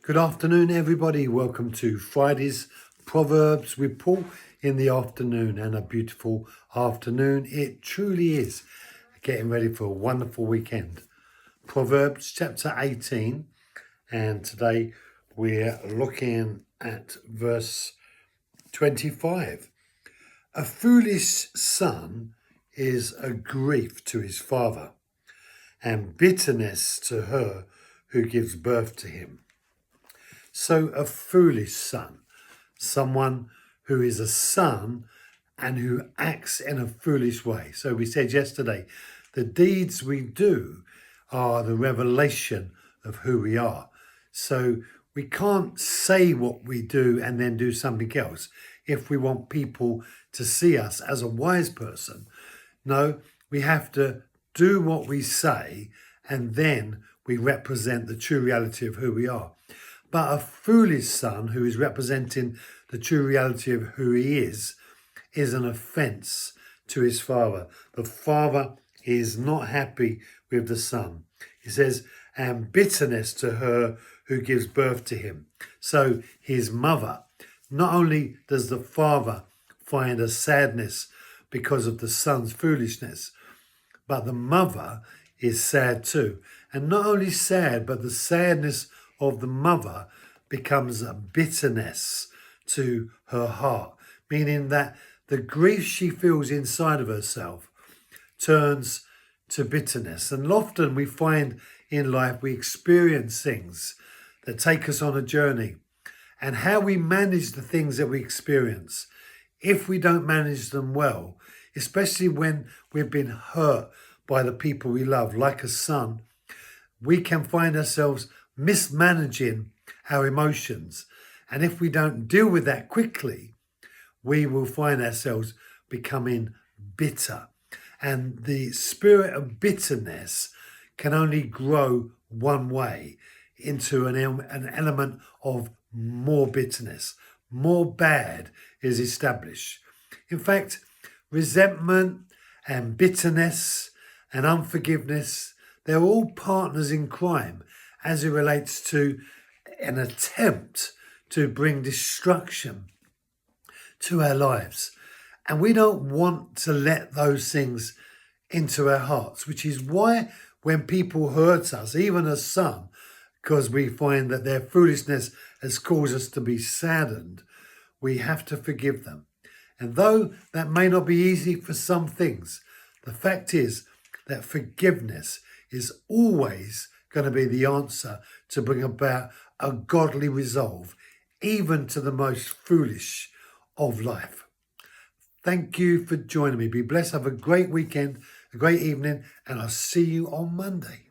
Good afternoon, everybody. Welcome to Friday's Proverbs with Paul in the afternoon, and a beautiful afternoon it truly is. Getting ready for a wonderful weekend. Proverbs chapter 18, and today we're looking at verse 25. A foolish son is a grief to his father, and bitterness to her who gives birth to him. So a foolish son, someone who is a son and who acts in a foolish way. So we said yesterday, the deeds we do are the revelation of who we are. So we can't say what we do and then do something else if we want people to see us as a wise person. No, we have to do what we say, and then we represent the true reality of who we are. But a foolish son who is representing the true reality of who he is an offense to his father. The father is not happy with the son. He says, and bitterness to her who gives birth to him. So his mother, not only does the father find a sadness because of the son's foolishness, but the mother is sad too. And not only sad, but the sadness of the mother becomes a bitterness to her heart, meaning that the grief she feels inside of herself turns to bitterness. And often we find in life we experience things that take us on a journey, and how we manage the things that we experience, if we don't manage them well, especially when we've been hurt by the people we love, like a son, we can find ourselves mismanaging our emotions. And if we don't deal with that quickly, we will find ourselves becoming bitter. And the spirit of bitterness can only grow one way, into an element of more bitterness. More bad is established. In fact, resentment and bitterness and unforgiveness, they're all partners in crime as it relates to an attempt to bring destruction to our lives. And we don't want to let those things into our hearts, which is why when people hurt us, even as some, because we find that their foolishness has caused us to be saddened, we have to forgive them. And though that may not be easy for some things, the fact is that forgiveness is always going to be the answer to bring about a godly resolve, even to the most foolish of life. Thank you for joining me. Be blessed. Have a great weekend, a great evening, and I'll see you on Monday.